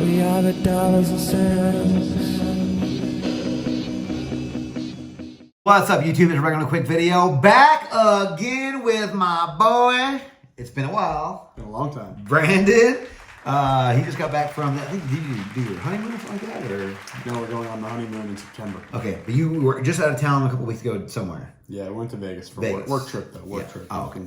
We are the dollars and cents. What's up, YouTube? It's a regular quick video. Back again with my boy. It's been a while. Been a long time. Brandon. He just got back from, I think, did you do your honeymoon or something like that? Or? No, we're going on the honeymoon in September. Okay, but you were just out of town a couple weeks ago somewhere. Yeah, I went to Vegas for Vegas. Work trip, though. Work trip. Oh, okay.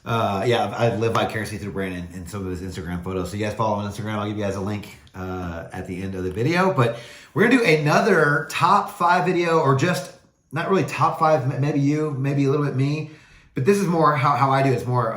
Yeah, I live vicariously through Brandon and some of his Instagram photos. So you guys follow him on Instagram. I'll give you guys a link at the end of the video. But we're going to do another top 5 video, or just not really top 5, maybe you, maybe a little bit me. But this is more how I do it. It's more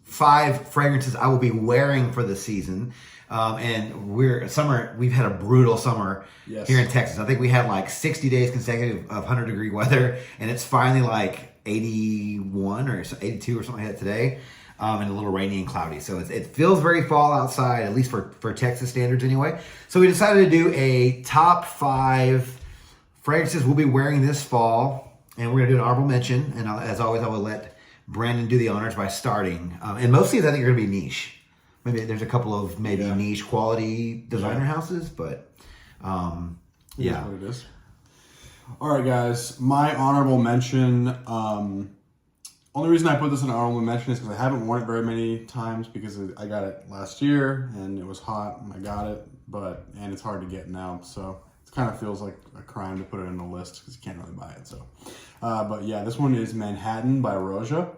5 fragrances I will be wearing for the season. And we've had a brutal summer here in Texas. I think we had like 60 days consecutive of 100-degree weather, and it's finally like 81 or 82 or something like that today, and a little rainy and cloudy. So it feels very fall outside, at least for Texas standards anyway. So we decided to do a top 5 fragrances we'll be wearing this fall, and we're going to do an honorable mention. And as always, I will let Brandon do the honors by starting. And most of these I think are going to be niche. Maybe there's a couple of niche quality designer houses, but yeah. That's what it is. All right, guys. My honorable mention. Only reason I put this in honorable mention is because I haven't worn it very many times, because I got it last year and it was hot and I got it, and it's hard to get now. So it kind of feels like a crime to put it in the list because you can't really buy it. So, but yeah, this one is Manhattan by Roja.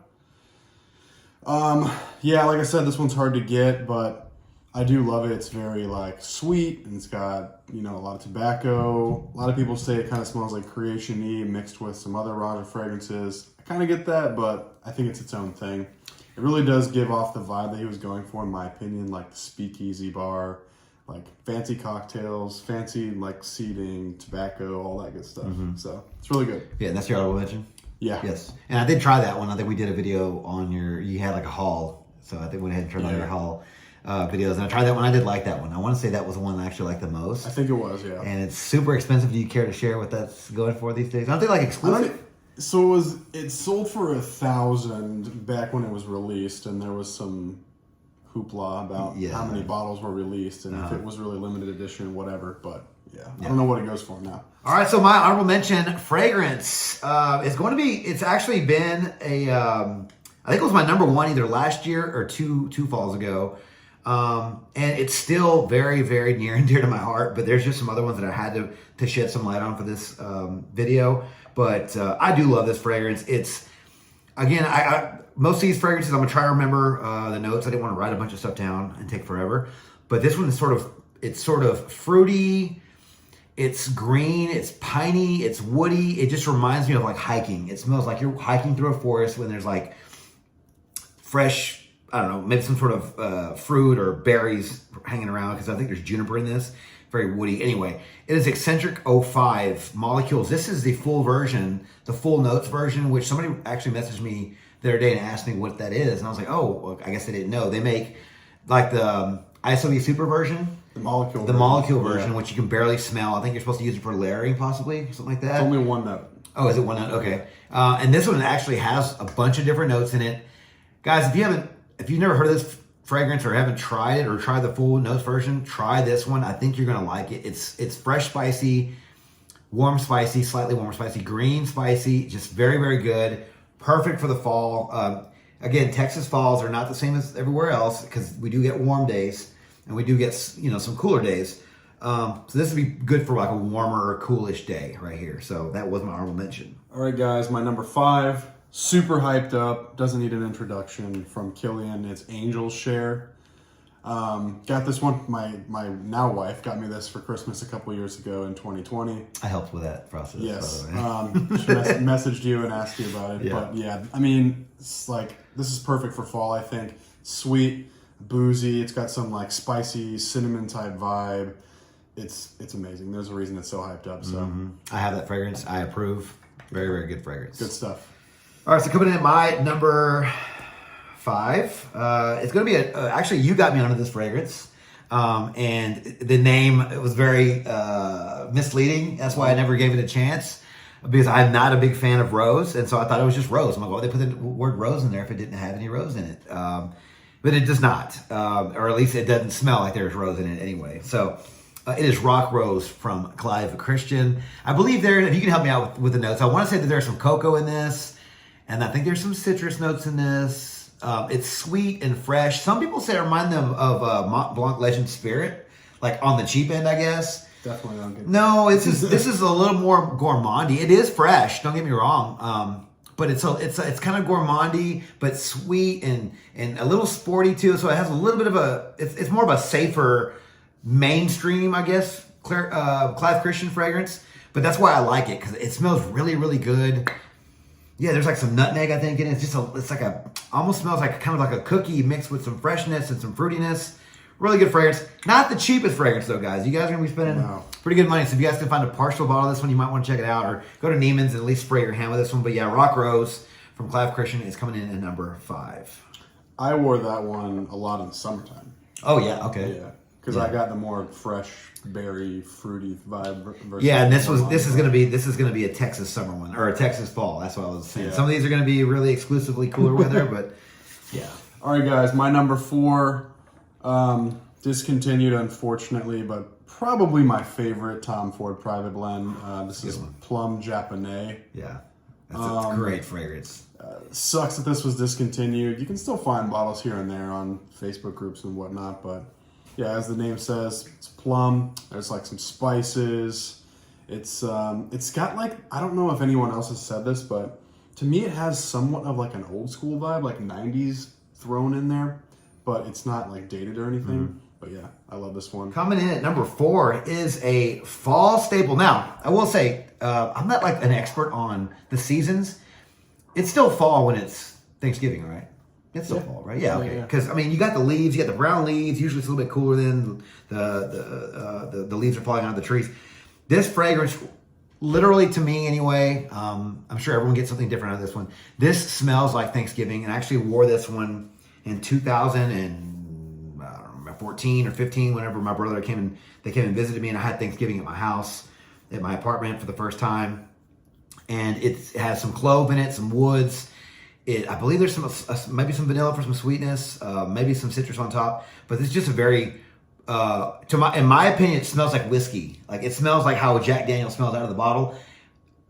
Yeah, like I said, this one's hard to get, but I do love it. It's very like sweet, and it's got, a lot of tobacco. A lot of people say it kind of smells like Creation-y mixed with some other Roja fragrances. I kind of get that, but I think it's its own thing. It really does give off the vibe that he was going for, in my opinion, like the speakeasy bar, like fancy cocktails, fancy like seating, tobacco, all that good stuff. So it's really good. Yeah, that's your honorable mention? Yeah. Yes. And I did try that one. I think we did a video on you had like a haul. So I think we went ahead and turned on your haul videos. And I tried that one. I did like that one. I want to say that was the one I actually liked the most. I think it was, yeah. And it's super expensive. Do you care to share what that's going for these days? Aren't they like exclusive? So it sold for $1,000 back when it was released, and there was some hoopla about how many bottles were released and if it was really limited edition, whatever. But yeah, I don't know what it goes for now. All right, so my honorable mention fragrance is going to be. It's actually been I think it was my number 1 either last year or two falls ago. And it's still very, very near and dear to my heart, but there's just some other ones that I had to shed some light on for this video. But I do love this fragrance. It's, again, I most of these fragrances, I'm going to try to remember the notes. I didn't want to write a bunch of stuff down and take forever. But this one is sort of fruity. It's green, it's piney, it's woody. It just reminds me of like hiking. It smells like you're hiking through a forest when there's like fresh, I don't know, maybe some sort of fruit or berries hanging around, because I think there's juniper in this. Very woody. Anyway, it is Eccentric 05 molecules. This is the full version, the full notes version, which somebody actually messaged me the other day and asked me what that is. And I was like, oh, well, I guess they didn't know. They make like the ISOE Super version. The molecule version, which you can barely smell. I think you're supposed to use it for layering, possibly, something like that. It's only one note. Oh, is it one note? Okay. And this one actually has a bunch of different notes in it. Guys, if you've never heard of this fragrance or haven't tried it or tried the full notes version, try this one. I think you're gonna like it. It's fresh, spicy, warm, spicy, slightly warm, spicy, green, spicy, just very, very good. Perfect for the fall. Again, Texas falls are not the same as everywhere else, because we do get warm days. And we do get, some cooler days. So this would be good for like a warmer, coolish day right here. So that was my honorable mention. All right, guys, my number 5, super hyped up, doesn't need an introduction, from Kilian. It's Angel's Share. Got this one. My now wife got me this for Christmas a couple years ago in 2020. I helped with that process. Yes. She messaged you and asked you about it. Yeah. But yeah, I mean, it's like, this is perfect for fall, I think. Sweet, boozy. It's got some like spicy cinnamon type vibe. It's amazing. There's a reason it's so hyped up. So I have that fragrance. I approve. Very, very good fragrance. Good stuff. All right, so coming in at my number 5, it's going to be actually, you got me onto this fragrance, and the name, it was very misleading. That's why I never gave it a chance, because I'm not a big fan of rose, and so I thought it was just rose. I'm like, well, they put the word rose in there if it didn't have any rose in it. but it does not, or at least it doesn't smell like there's rose in it anyway. So it is Rock Rose from Clive Christian. I believe if you can help me out with the notes, I want to say that there's some cocoa in this, and I think there's some citrus notes in this. It's sweet and fresh. Some people say it reminds them of Mont Blanc Legend Spirit, like on the cheap end, I guess. Definitely don't get No, this is a little more gourmandy. It is fresh. Don't get me wrong. But it's kind of gourmandy, but sweet and a little sporty too. So it has a little bit of it's more of a safer mainstream, I guess, Clive Christian fragrance. But that's why I like it, because it smells really, really good. Yeah, there's like some nutmeg, I think, in it. Almost smells like kind of like a cookie mixed with some freshness and some fruitiness. Really good fragrance. Not the cheapest fragrance though, guys. You guys are gonna be spending pretty good money. So if you guys can find a partial bottle of this one, you might want to check it out, or go to Neiman's and at least spray your hand with this one. But yeah, Rock Rose from Clive Christian is coming in at number 5. I wore that one a lot in the summertime. Oh yeah, okay. Yeah, because I got the more fresh, berry, fruity vibe. Yeah, and this is gonna be a Texas summer one, or a Texas fall. That's what I was saying. Yeah. Some of these are gonna be really exclusively cooler weather, but yeah. All right, guys, my number 4, discontinued unfortunately, but probably my favorite Tom Ford Private Blend. This is Plum Japonais. Yeah, that's a great fragrance. Sucks that this was discontinued. You can still find bottles here and there on Facebook groups and whatnot, but yeah, as the name says, it's plum. There's like some spices. It's got like, I don't know if anyone else has said this, but to me it has somewhat of like an old school vibe, like 90s thrown in there, but it's not like dated or anything. But yeah, I love this one. Coming in at number 4 is a fall staple. Now, I will say, I'm not like an expert on the seasons. It's still fall when it's Thanksgiving, right? It's still fall, right? Yeah, okay. Because, I mean, you got the leaves, you got the brown leaves. Usually it's a little bit cooler than the leaves are falling out of the trees. This fragrance, literally to me anyway, I'm sure everyone gets something different out of this one. This smells like Thanksgiving, and I actually wore this one in 2014 or 15, whenever my brother came and visited me, and I had Thanksgiving at my house, at my apartment for the first time. And it has some clove in it, some woods. I believe there's maybe some vanilla for some sweetness, maybe some citrus on top. But it's just a very, in my opinion, it smells like whiskey. Like it smells like how Jack Daniel smells out of the bottle.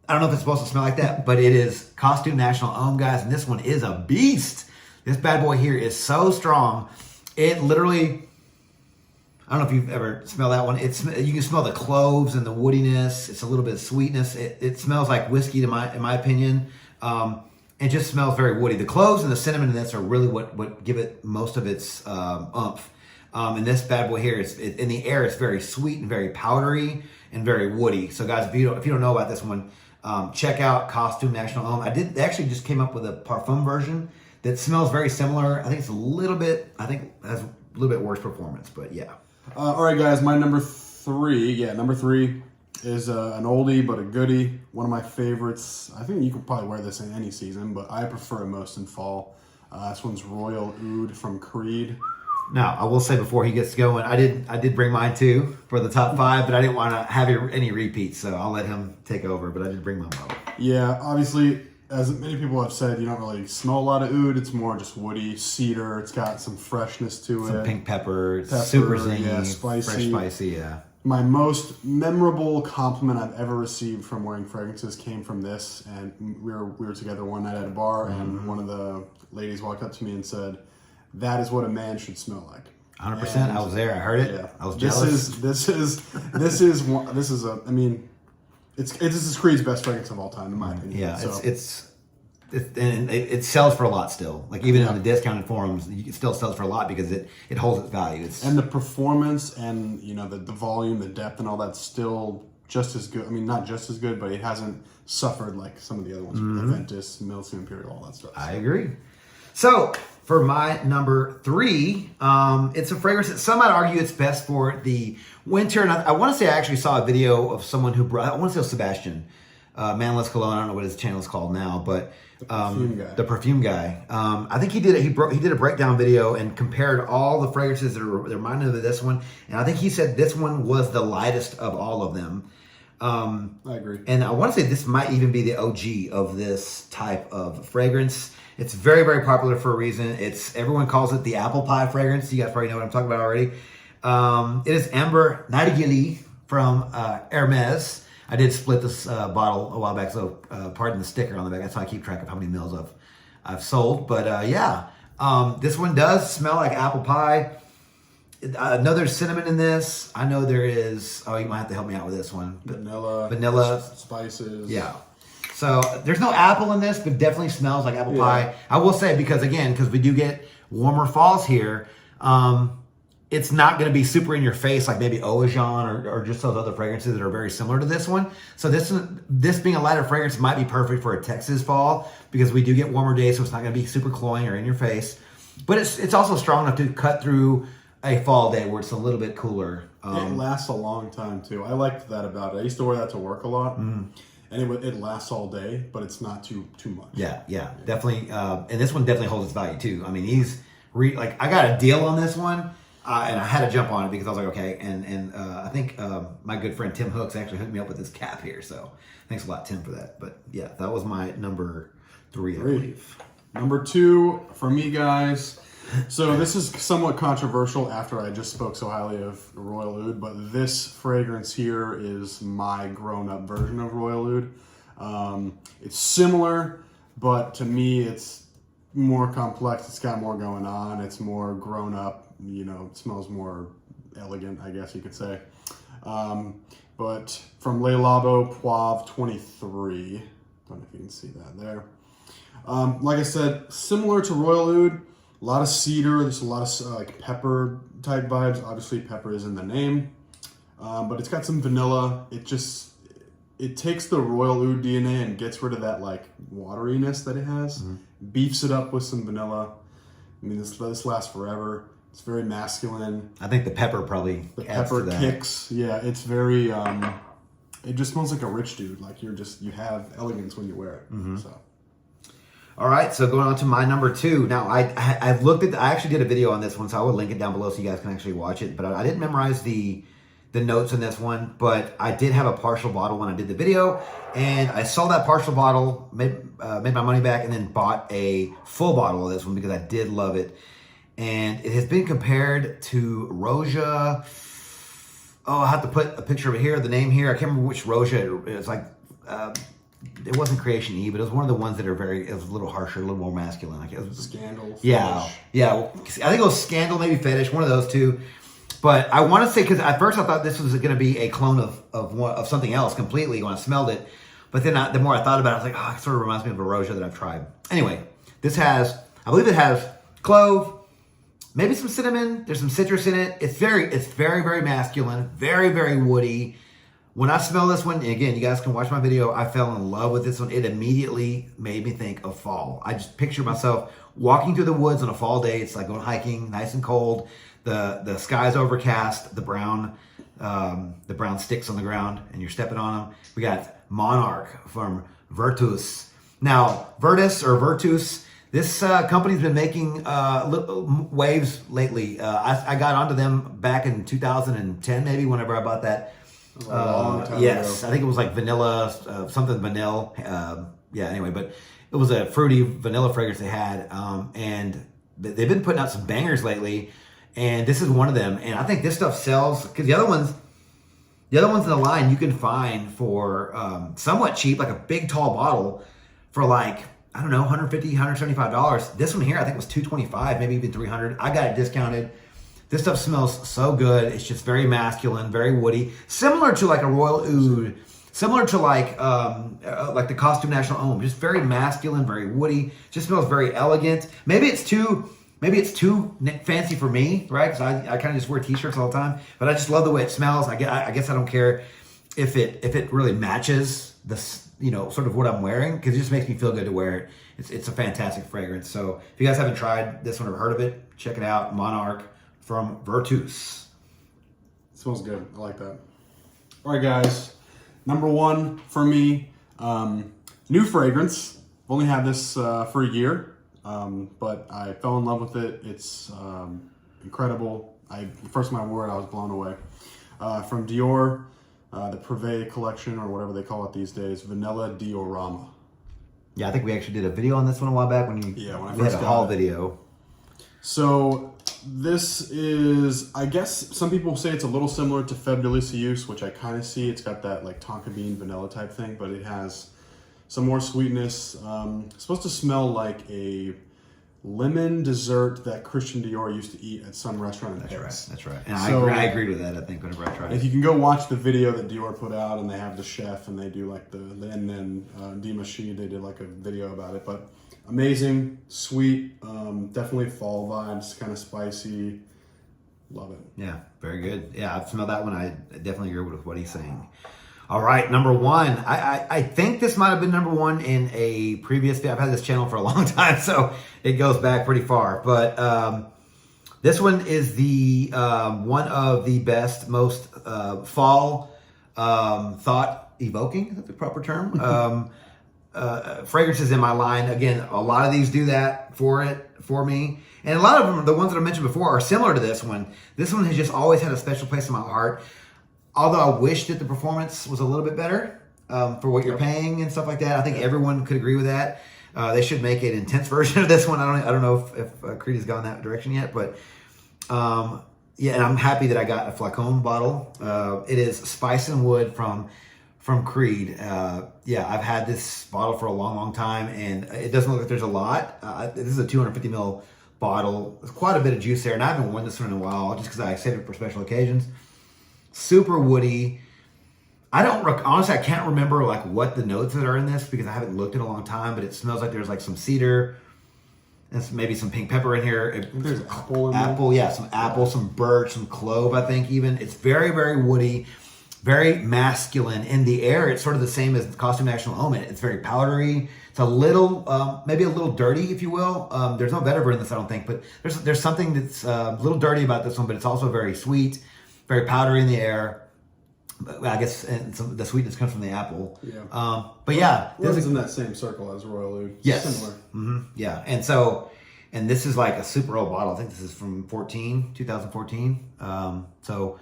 I don't know if it's supposed to smell like that, but it is Costume National Homme, guys, and this one is a beast. This bad boy here is so strong. It literally, I don't know if you've ever smelled that one. You can smell the cloves and the woodiness. It's a little bit of sweetness. It smells like whiskey in my opinion. It just smells very woody. The cloves and the cinnamon in this are really what give it most of its oomph. And this bad boy here, in the air, it's very sweet and very powdery and very woody. So guys, if you don't know about this one, check out Costume National Homme. They actually just came up with a parfum version that smells very similar. I think has a little bit worse performance, but yeah. All right, guys, my number 3. Yeah, number 3 is an oldie but a goodie. One of my favorites. I think you could probably wear this in any season, but I prefer it most in fall. This one's Royal Oud from Creed. Now, I will say before he gets going, I did bring mine too for the top 5, but I didn't want to have any repeats, so I'll let him take over. But I did bring my bottle. Yeah, obviously, as many people have said, you don't really smell a lot of oud. It's more just woody, cedar. It's got some freshness to it. Some pink pepper, super zingy, yeah, spicy. fresh spicy, yeah. My most memorable compliment I've ever received from wearing fragrances came from this. And we were together one night at a bar, and one of the ladies walked up to me and said, "That is what a man should smell like." 100%. I was there. I heard it. Yeah. I was jealous. This is I mean, this is Creed's best fragrance of all time, in my opinion. Yeah, so. it sells for a lot still. Like even on the discounted forums, it still sells for a lot because it holds its value. And the performance and the volume, the depth, and all that's still just as good. I mean, not just as good, but it hasn't suffered like some of the other ones. Aventus, Milton Imperial, all that stuff. I agree. So for my number 3, it's a fragrance that some might argue it's best for the winter. And I want to say I actually saw a video of someone who brought. I want to say it was Sebastian. Manless Cologne. I don't know what his channel is called now, but the perfume guy. I think he did a breakdown video and compared all the fragrances that reminded him of this one. And I think he said this one was the lightest of all of them. I agree. And I want to say this might even be the OG of this type of fragrance. It's very, very popular for a reason. Everyone calls it the apple pie fragrance. You guys probably know what I'm talking about already. It is Amber Nightingale from Hermes. I did split this bottle a while back, so pardon the sticker on the back. That's how I keep track of how many mils I've sold. But this one does smell like apple pie. I know there's cinnamon in this. I know there is. Oh, you might have to help me out with this one. Vanilla, spices. Yeah. So there's no apple in this, but definitely smells like apple pie. I will say because we do get warmer falls here. It's not going to be super in your face like maybe Eau de Jaune or just those other fragrances that are very similar to this one. So this being a lighter fragrance might be perfect for a Texas fall because we do get warmer days, so it's not going to be super cloying or in your face. But it's also strong enough to cut through a fall day where it's a little bit cooler. It lasts a long time too. I liked that about it. I used to wear that to work a lot, and it lasts all day, but it's not too much. Yeah, definitely. And this one definitely holds its value too. I mean, I got a deal on this one, and I had to jump on it because I was like, okay. And I think my good friend Tim Hooks actually hooked me up with this cap here, so thanks a lot, Tim, for that. But yeah, that was my number 3, I believe. Number 2 for me, guys. So this is somewhat controversial after I just spoke so highly of Royal Oud, but this fragrance here is my grown-up version of Royal Oud. It's similar, but to me it's more complex. It's got more going on. It's more grown-up. It smells more elegant, I guess you could say. But from Le Labo Poivre 23, don't know if you can see that there. Like I said, similar to Royal Oud. A lot of cedar, there's a lot of pepper type vibes. Obviously pepper is in the name, but it's got some vanilla. It takes the Royal Oud DNA and gets rid of that wateriness that it has, beefs it up with some vanilla. I mean, this lasts forever. It's very masculine. I think the pepper probably adds to that. Kicks. Yeah, it's very, it just smells like a rich dude. Like you have elegance when you wear it. So. All right, so going on to my number 2. Now, I actually did a video on this one, so I will link it down below so you guys can actually watch it. But I didn't memorize the notes in this one, but I did have a partial bottle when I did the video, and I sold that partial bottle, made my money back, and then bought a full bottle of this one because I did love it. And it has been compared to Roja. Oh, I have to put a picture of it here, the name here. I can't remember which Roja. It's like... it wasn't Creation E, but it was one of the ones that it was a little harsher, a little more masculine. Like it was Scandal. Fetish. Yeah. I think it was Scandal, maybe Fetish, one of those two. But I want to say, because at first I thought this was going to be a clone of something else completely when I smelled it. But then the more I thought about it, I was like, it sort of reminds me of a Roja that I've tried. Anyway, I believe it has clove, maybe some cinnamon. There's some citrus in it. It's very, very masculine, very, very woody. When I smell this one, and again, you guys can watch my video, I fell in love with this one. It immediately made me think of fall. I just picture myself walking through the woods on a fall day. It's like going hiking, nice and cold. The sky's overcast, the brown sticks on the ground, and you're stepping on them. We got Monarch from Virtus. Now, Virtus, this company's been making waves lately. I got onto them back in 2010, maybe, whenever I bought that. A long time yes, ago. I think it was like vanilla, something vanilla. Anyway, but it was a fruity vanilla fragrance they had. And they've been putting out some bangers lately. And this is one of them. And I think this stuff sells because the other ones in the line you can find for somewhat cheap, like a big tall bottle for like, I don't know, $150, $175. This one here I think was $225, maybe even $300. I got it discounted. This stuff smells so good. It's just very masculine, very woody, similar to like a Royal Oud, similar to like the Costume National Homme. Just very masculine, very woody. Just smells very elegant. Maybe it's too fancy for me, right? Because I kind of just wear t-shirts all the time. But I just love the way it smells. I guess I don't care if it really matches sort of what I'm wearing, because it just makes me feel good to wear it. It's a fantastic fragrance. So if you guys haven't tried this one or heard of it, check it out. Monarch from Virtus. It smells good. I like that. All right, guys. Number 1 for me, new fragrance. I've only had this for a year, but I fell in love with it. It's incredible. The first time I wore it, I was blown away. From Dior, the Privé collection, or whatever they call it these days, Vanilla Diorama. Yeah, I think we actually did a video on this one a while back when when I we had first a got haul it. video. So this is, I guess some people say it's a little similar to Fève de Lisieux, which I kind of see. It's got that like tonka bean vanilla type thing, but it has some more sweetness. It's supposed to smell like a lemon dessert that Christian Dior used to eat at some restaurant in Paris. That's right. And So- I agreed with that, I think, whenever I tried If it. you can go watch the video that Dior put out, and they have the chef, and they do like and then Dimashi, they did like a video about it. But amazing, sweet, definitely fall vibes, kind of spicy. Love it. Yeah, very good. Yeah, I've smelled that one. I definitely agree with what he's saying. All right, number one. I think this might have been number one in a previous video. I've had this channel for a long time, so it goes back pretty far. But this one is the one of the best, most fall thought evoking. Is that the proper term? Fragrances in my line. Again, a lot of these do that for me. And a lot of them, the ones that I mentioned before, are similar to this one. This one has just always had a special place in my heart. Although I wish that the performance was a little bit better for what you're paying and stuff like that. I think everyone could agree with that. They should make an intense version of this one. I don't know if Creed has gone that direction yet, but yeah, and I'm happy that I got a flacon bottle. It is Spice and Wood from Creed. Yeah, I've had this bottle for a long, long time, and it doesn't look like there's a lot. This is a 250 ml bottle. There's quite a bit of juice there, and I haven't worn this one in a while just because I saved it for special occasions. Super woody. Honestly, I can't remember like what the notes that are in this because I haven't looked in a long time, but it smells like there's like some cedar and maybe some pink pepper in here. There's apple in there. Apple, yeah, some apple, some birch, some clove, I think even. It's very, very woody, very masculine. In the air, it's sort of the same as Costume National Omen. It's very powdery. It's a little, maybe a little dirty, if you will. There's no vetiver in this, I don't think, but there's something that's a little dirty about this one, but it's also very sweet, very powdery in the air. I guess and the sweetness comes from the apple. Yeah. But yeah, This is in that same circle as Royal Oud. yes. Similar. Mm-hmm. Yeah. And this is like a super old bottle. I think this is from 2014. So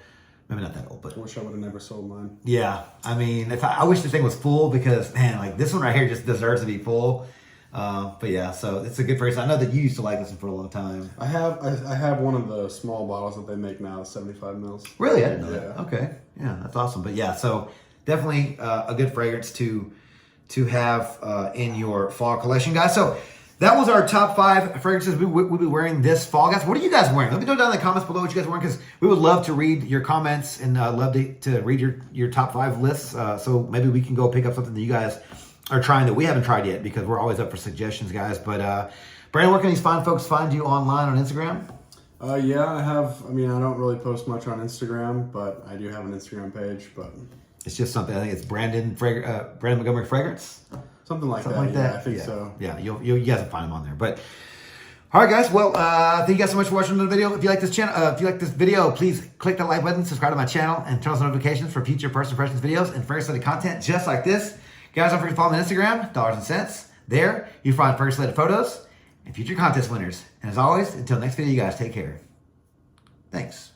maybe not that old, but I wish I would have never sold mine. yeah. I mean, I wish the thing was full because man, like this one right here just deserves to be full. But yeah, so it's a good phrase. I know that you used to like this one for a long time. I have one of the small bottles that they make now, 75 mils. Really? I didn't know that. Yeah. Okay. Yeah, that's awesome. But yeah, so definitely a good fragrance to have in your fall collection, guys. So that was our top 5 fragrances we'll be wearing this fall, guys. What are you guys wearing? Let me know down in the comments below what you guys are wearing because we would love to read your comments and love to read your top 5 lists. So maybe we can go pick up something that you guys are trying that we haven't tried yet because we're always up for suggestions, guys. But Brandon, where can these fine folks find you online on Instagram? Yeah, I don't really post much on Instagram, but I do have an Instagram page, but It's just something. I think it's Brandon Montgomery Fragrance. something like Something that. like that. Yeah, I think so. Yeah, you guys will find them on there. But all right, guys. Well, thank you guys so much for watching the video. If you like this channel, if you like this video, please click the like button, subscribe to my channel, and turn on notifications for future First Impressions videos and Fergus related content just like this. Guys, don't forget to follow me on Instagram, Dollars and Cents. There, you find Fergus related photos and future contest winners. And as always, until next video, you guys take care. Thanks.